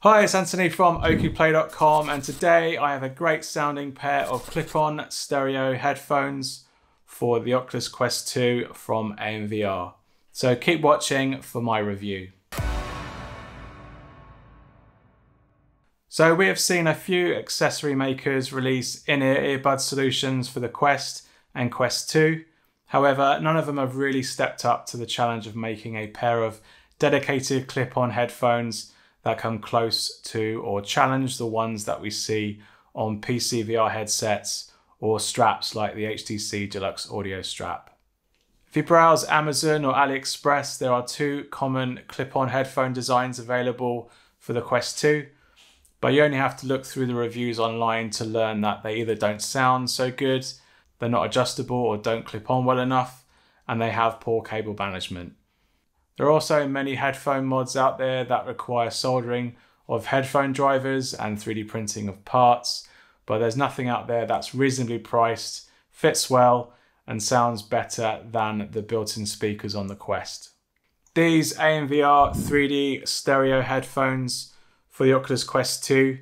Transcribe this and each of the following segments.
Hi, it's Anthony from OcuPlay.com, and today I have a great sounding pair of clip-on stereo headphones for the Oculus Quest 2 from AMVR. So keep watching for my review. So we have seen a few accessory makers release in-ear earbud solutions for the Quest and Quest 2. However, none of them have really stepped up to the challenge of making a pair of dedicated clip-on headphones that come close to or challenge the ones that we see on PC VR headsets or straps like the HTC Deluxe Audio Strap. If you browse Amazon or AliExpress, there are two common clip-on headphone designs available for the Quest 2, but you only have to look through the reviews online to learn that they either don't sound so good, they're not adjustable or don't clip on well enough, and they have poor cable management. There are also many headphone mods out there that require soldering of headphone drivers and 3D printing of parts, but there's nothing out there that's reasonably priced, fits well, and sounds better than the built-in speakers on the Quest. These AMVR 3D stereo headphones for the Oculus Quest 2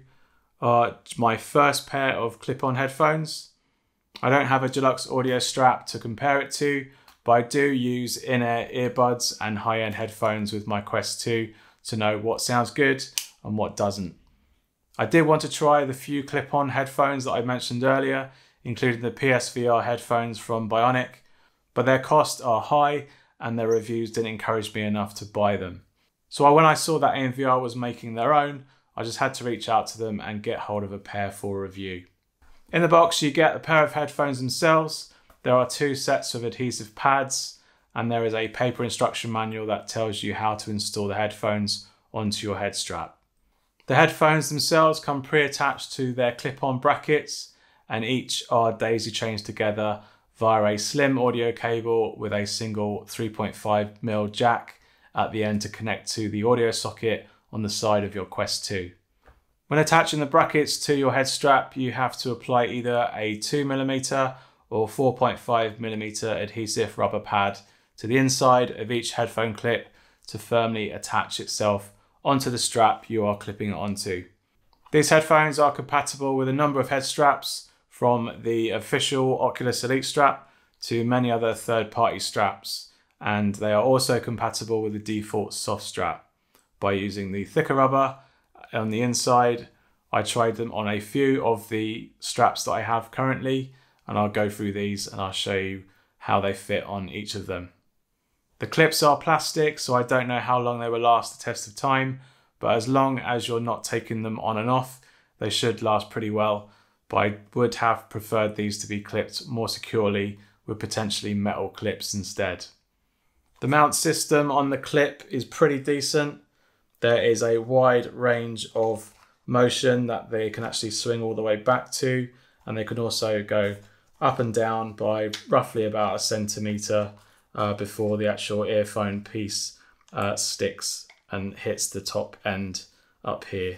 are my first pair of clip-on headphones. I don't have a Deluxe Audio Strap to compare it to, but I do use in-ear earbuds and high-end headphones with my Quest 2 to know what sounds good and what doesn't. I did want to try the few clip-on headphones that I mentioned earlier, including the PSVR headphones from Bionic, but their costs are high and their reviews didn't encourage me enough to buy them. So when I saw that AMVR was making their own, I just had to reach out to them and get hold of a pair for review. In the box you get a pair of headphones themselves. There are two sets of adhesive pads, and there is a paper instruction manual that tells you how to install the headphones onto your head strap. The headphones themselves come pre-attached to their clip-on brackets, and each are daisy chained together via a slim audio cable with a single 3.5mm jack at the end to connect to the audio socket on the side of your Quest 2. When attaching the brackets to your head strap, you have to apply either a 2mm or 4.5mm adhesive rubber pad to the inside of each headphone clip to firmly attach itself onto the strap you are clipping it onto. These headphones are compatible with a number of head straps, from the official Oculus Elite Strap to many other third-party straps, and they are also compatible with the default soft strap. By using the thicker rubber on the inside, I tried them on a few of the straps that I have currently, and I'll go through these and I'll show you how they fit on each of them. The clips are plastic, so I don't know how long they will last the test of time, but as long as you're not taking them on and off, they should last pretty well. But I would have preferred these to be clipped more securely with potentially metal clips instead. The mount system on the clip is pretty decent. There is a wide range of motion that they can actually swing all the way back to, and they can also go up and down by roughly about 1 centimetre before the actual earphone piece sticks and hits the top end up here.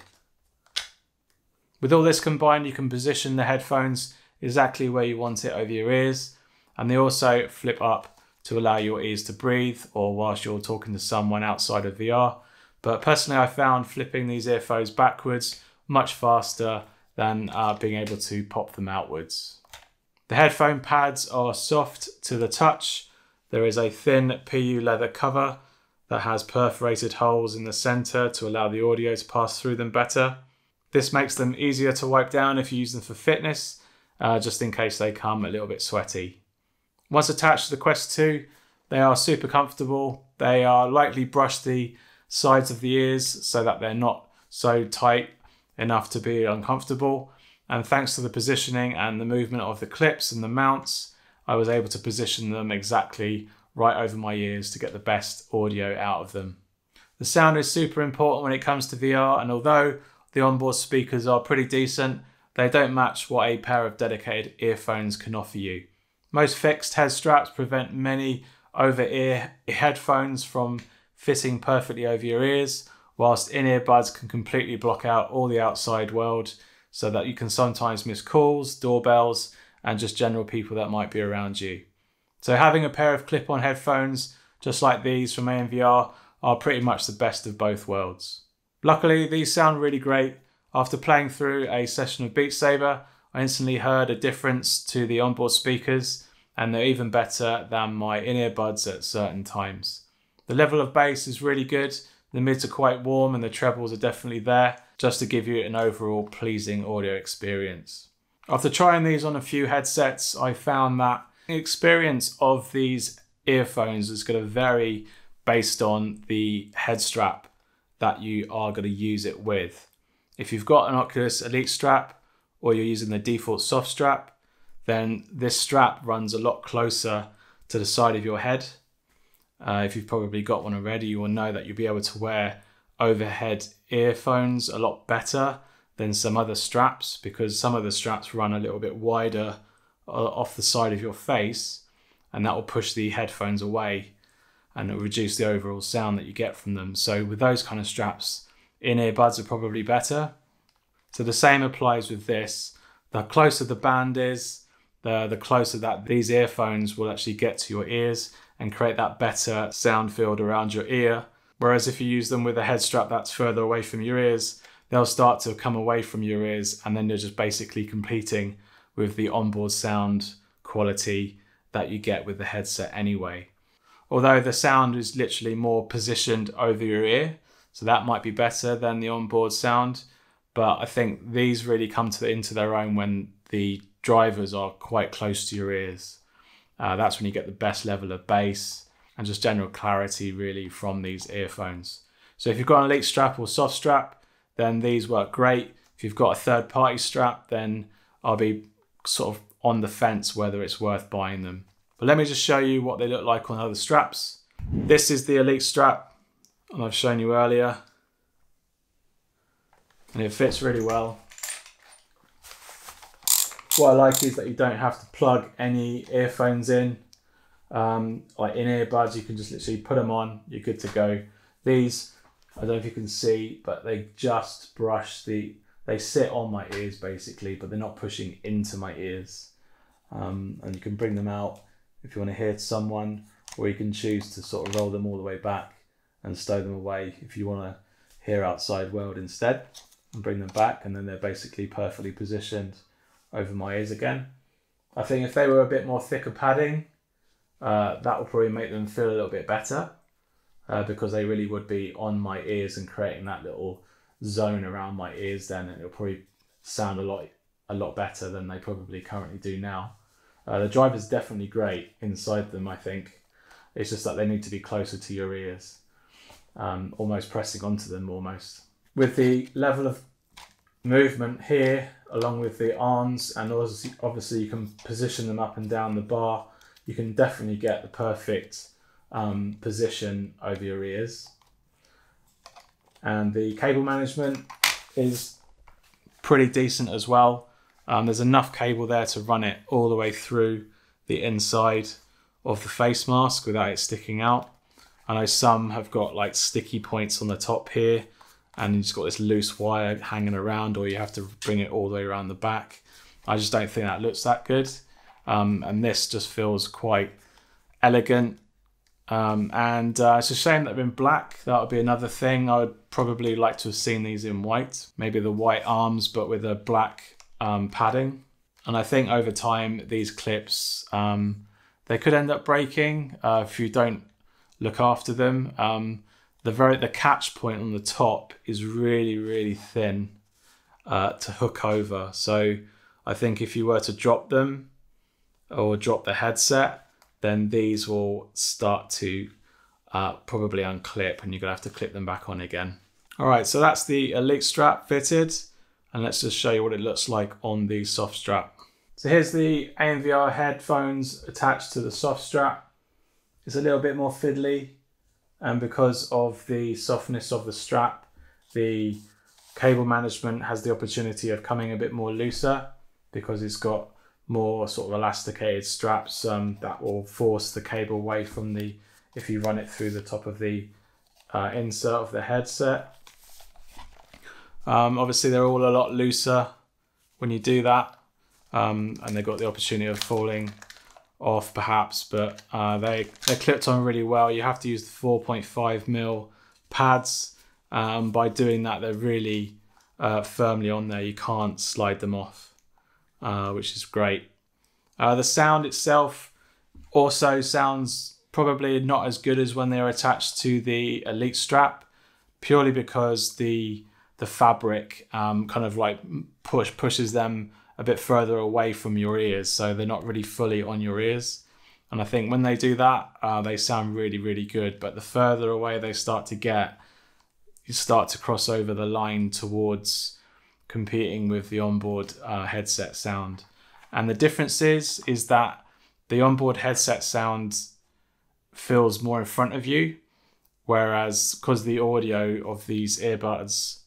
With all this combined, you can position the headphones exactly where you want it over your ears, and they also flip up to allow your ears to breathe or whilst you're talking to someone outside of VR. But personally, I found flipping these earphones backwards much faster than being able to pop them outwards. The headphone pads are soft to the touch. There is a thin PU leather cover that has perforated holes in the center to allow the audio to pass through them better. This makes them easier to wipe down if you use them for fitness, just in case they come a little bit sweaty. Once attached to the Quest 2, they are super comfortable. They are lightly brush the sides of the ears so that they're not so tight enough to be uncomfortable. And thanks to the positioning and the movement of the clips and the mounts, I was able to position them exactly right over my ears to get the best audio out of them. The sound is super important when it comes to VR, and although the onboard speakers are pretty decent, they don't match what a pair of dedicated earphones can offer you. Most fixed head straps prevent many over-ear headphones from fitting perfectly over your ears, whilst in-ear buds can completely block out all the outside world, so that you can sometimes miss calls, doorbells, and just general people that might be around you. So having a pair of clip-on headphones just like these from AMVR are pretty much the best of both worlds. Luckily, these sound really great. After playing through a session of Beat Saber, I instantly heard a difference to the onboard speakers, and they're even better than my in-ear buds at certain times. The level of bass is really good, the mids are quite warm and the trebles are definitely there, just to give you an overall pleasing audio experience. After trying these on a few headsets, I found that the experience of these earphones is going to vary based on the head strap that you are going to use it with. If you've got an Oculus Elite Strap or you're using the default soft strap, then this strap runs a lot closer to the side of your head. If you've probably got one already, you will know that you'll be able to wear overhead earphones a lot better than some other straps, because some of the straps run a little bit wider off the side of your face, and that will push the headphones away and it'll reduce the overall sound that you get from them. So with those kind of straps, in-ear buds are probably better. So the same applies with this. The closer the band is, the closer that these earphones will actually get to your ears and create that better sound field around your ear. Whereas if you use them with a head strap that's further away from your ears, they'll start to come away from your ears, and then you're just basically competing with the onboard sound quality that you get with the headset anyway. Although the sound is literally more positioned over your ear, so that might be better than the onboard sound. But I think these really come into their own when the drivers are quite close to your ears. That's when you get the best level of bass and just general clarity really from these earphones. So if you've got an Elite strap or soft strap, then these work great. If you've got a third-party strap, then I'll be sort of on the fence whether it's worth buying them. But let me just show you what they look like on other straps. This is the Elite strap, and I've shown you earlier. And it fits really well. What I like is that you don't have to plug any earphones in, like in-ear buds. You can just literally put them on, you're good to go. These, I don't know if you can see, but they just brush they sit on my ears basically, but they're not pushing into my ears. And you can bring them out if you want to hear someone, or you can choose to sort of roll them all the way back and stow them away if you want to hear outside world instead, and bring them back, and then they're basically perfectly positioned over my ears again. I think if they were a bit more thicker padding, that would probably make them feel a little bit better, because they really would be on my ears and creating that little zone around my ears then, and it'll probably sound a lot better than they probably currently do now. The driver's definitely great inside them, I think. It's just that they need to be closer to your ears, almost pressing onto them almost. With the level of movement here, along with the arms, and obviously you can position them up and down the bar, you can definitely get the perfect position over your ears. And the cable management is pretty decent as well. There's enough cable there to run it all the way through the inside of the face mask without it sticking out. I know some have got like sticky points on the top here, and you've just got this loose wire hanging around, or you have to bring it all the way around the back. I just don't think that looks that good. And this just feels quite elegant. And it's a shame that they're in black. That would be another thing. I would probably like to have seen these in white. Maybe the white arms, but with a black padding. And I think over time, these clips, they could end up breaking if you don't look after them. The catch point on the top is really, really thin to hook over. So I think if you were to drop them or drop the headset, then these will start to probably unclip, and you're gonna have to clip them back on again. All right, so that's the Elite strap fitted, and let's just show you what it looks like on the soft strap. So here's the AMVR headphones attached to the soft strap. It's a little bit more fiddly, and because of the softness of the strap, the cable management has the opportunity of coming a bit more looser, because it's got more sort of elasticated straps that will force the cable away from if you run it through the top of the insert of the headset. Obviously they're all a lot looser when you do that, and they've got the opportunity of falling off perhaps, but they're clipped on really well. You have to use the 4.5mm pads By doing that, they're really firmly on there. You can't slide them off, which is great. The sound itself also sounds probably not as good as when they're attached to the Elite Strap, purely because the fabric kind of like pushes them a bit further away from your ears, so they're not really fully on your ears. And I think when they do that, they sound really, really good. But the further away they start to get, you start to cross over the line towards competing with the onboard headset sound. And the difference is that the onboard headset sound feels more in front of you, whereas because the audio of these earbuds,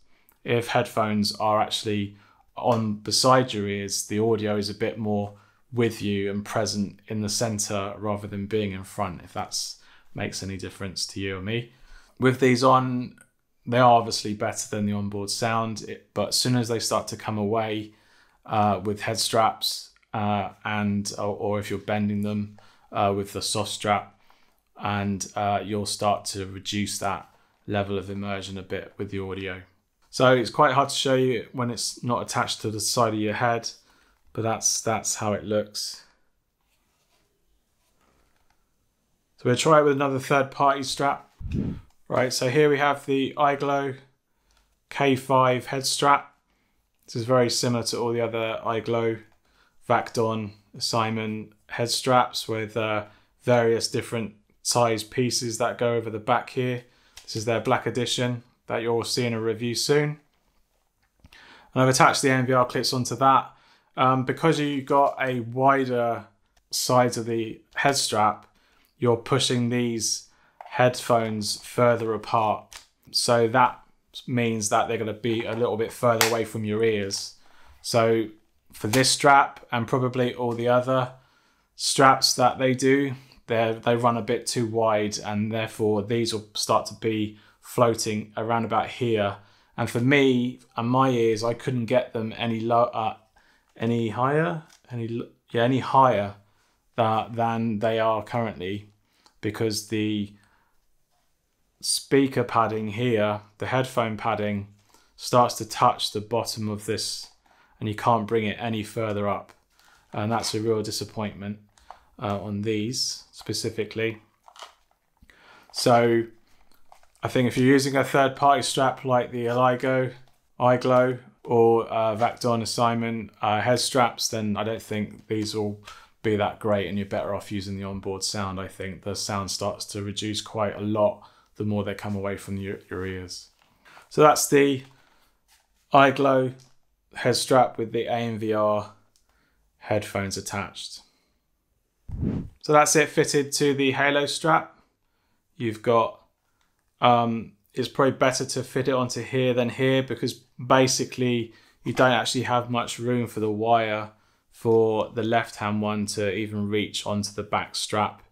if headphones are actually on beside your ears, the audio is a bit more with you and present in the center rather than being in front, if that makes any difference to you or me. With these on, they are obviously better than the onboard sound, but as soon as they start to come away with head straps or if you're bending them with the soft strap, and you'll start to reduce that level of immersion a bit with the audio. So it's quite hard to show you when it's not attached to the side of your head, but that's how it looks. So we'll try it with another third-party strap. Right, so here we have the Eyglo K5 head strap. This is very similar to all the other Eyglo, Vacton, Esimen head straps with various different size pieces that go over the back here. This is their black edition that you'll see in a review soon. And I've attached the AMVR clips onto that. Because you've got a wider sides of the head strap, you're pushing these headphones further apart. So that means that they're going to be a little bit further away from your ears. So for this strap and probably all the other straps that they do, they run a bit too wide, and therefore these will start to be floating around about here. And for me and my ears, I couldn't get them any higher than they are currently, because the speaker padding here, the headphone padding, starts to touch the bottom of this, and you can't bring it any further up. And that's a real disappointment on these specifically. So I think if you're using a third-party strap like the Eyglo or Vacton Esimen head straps, then I don't think these will be that great, and you're better off using the onboard sound. I think the sound starts to reduce quite a lot the more they come away from your ears. So that's the Eyglo head strap with the AMVR headphones attached. So that's it fitted to the Halo strap. You've got, it's probably better to fit it onto here than here, because basically you don't actually have much room for the wire for the left-hand one to even reach onto the back strap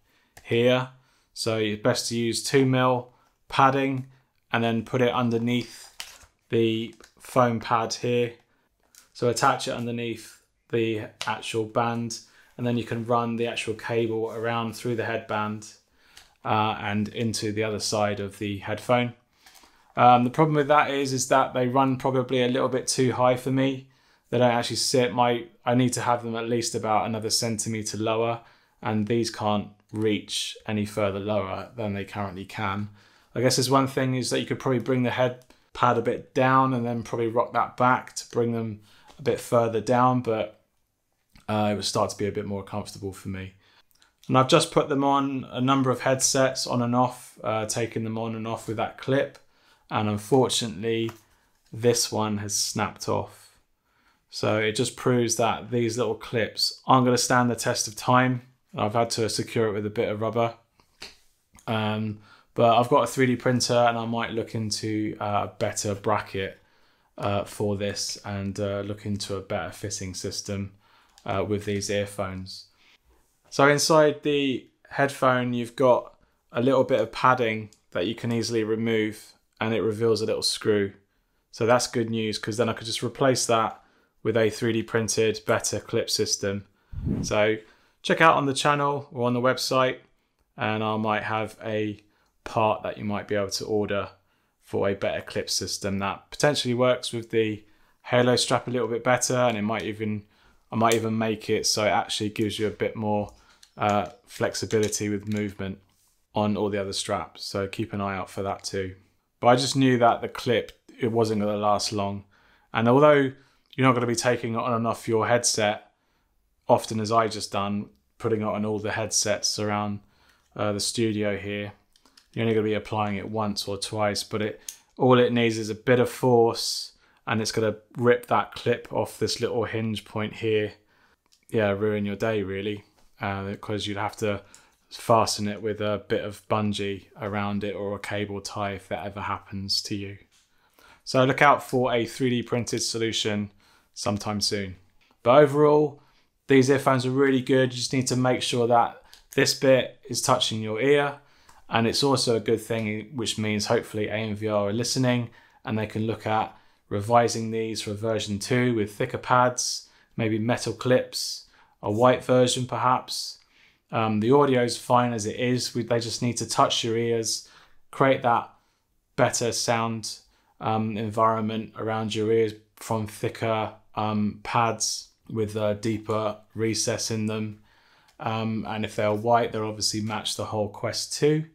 here. So it's best to use 2mm padding and then put it underneath the foam pad here. So attach it underneath the actual band, and then you can run the actual cable around through the headband and into the other side of the headphone. The problem with that is that they run probably a little bit too high for me. They don't actually sit. I need to have them at least about another centimetre lower, and these can't reach any further lower than they currently can. I guess there's one thing is that you could probably bring the head pad a bit down and then probably rock that back to bring them a bit further down, but it would start to be a bit more comfortable for me. And I've just put them on a number of headsets on and off, taking them on and off with that clip, and unfortunately this one has snapped off. So it just proves that these little clips aren't going to stand the test of time. I've had to secure it with a bit of rubber. But I've got a 3D printer, and I might look into a better bracket for this, and look into a better fitting system with these earphones. So inside the headphone, you've got a little bit of padding that you can easily remove, and it reveals a little screw. So that's good news, because then I could just replace that with a 3D printed better clip system. So check out on the channel or on the website, and I might have a part that you might be able to order for a better clip system that potentially works with the Halo strap a little bit better, and I might even make it so it actually gives you a bit more flexibility with movement on all the other straps. So keep an eye out for that too. But I just knew that the clip, it wasn't going to last long. And although you're not going to be taking it on and off your headset often, as I just done, putting it on all the headsets around the studio here, you're only going to be applying it once or twice, but all it needs is a bit of force, and it's going to rip that clip off this little hinge point here. Yeah, ruin your day really, because you'd have to fasten it with a bit of bungee around it or a cable tie if that ever happens to you. So look out for a 3D printed solution sometime soon. But overall, these earphones are really good. You just need to make sure that this bit is touching your ear. And it's also a good thing, which means hopefully AMVR are listening and they can look at revising these for version 2 with thicker pads, maybe metal clips, a white version perhaps. The audio is fine as it is. They just need to touch your ears, create that better sound environment around your ears from thicker pads with a deeper recess in them. And if they're white, they'll obviously match the whole Quest 2.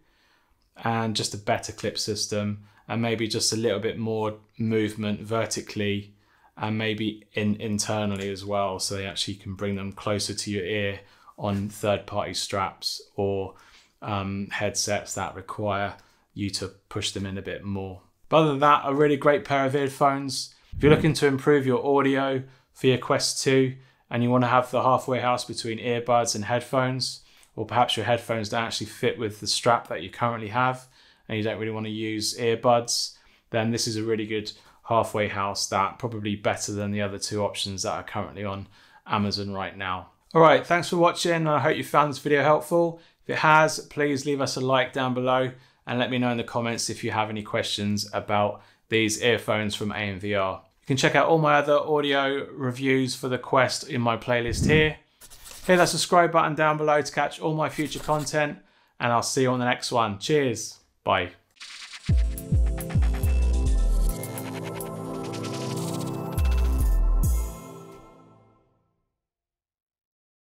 And just a better clip system, and maybe just a little bit more movement vertically and maybe internally as well, so they actually can bring them closer to your ear on third-party straps or headsets that require you to push them in a bit more. But other than that, a really great pair of earphones. If you're looking to improve your audio for your Quest 2 and you want to have the halfway house between earbuds and headphones, or perhaps your headphones don't actually fit with the strap that you currently have and you don't really want to use earbuds, then this is a really good halfway house, that probably better than the other two options that are currently on Amazon right now. All right, thanks for watching. I hope you found this video helpful. If it has, please leave us a like down below and let me know in the comments if you have any questions about these earphones from AMVR. You can check out all my other audio reviews for the Quest in my playlist here. Hit that subscribe button down below to catch all my future content, and I'll see you on the next one. Cheers. Bye.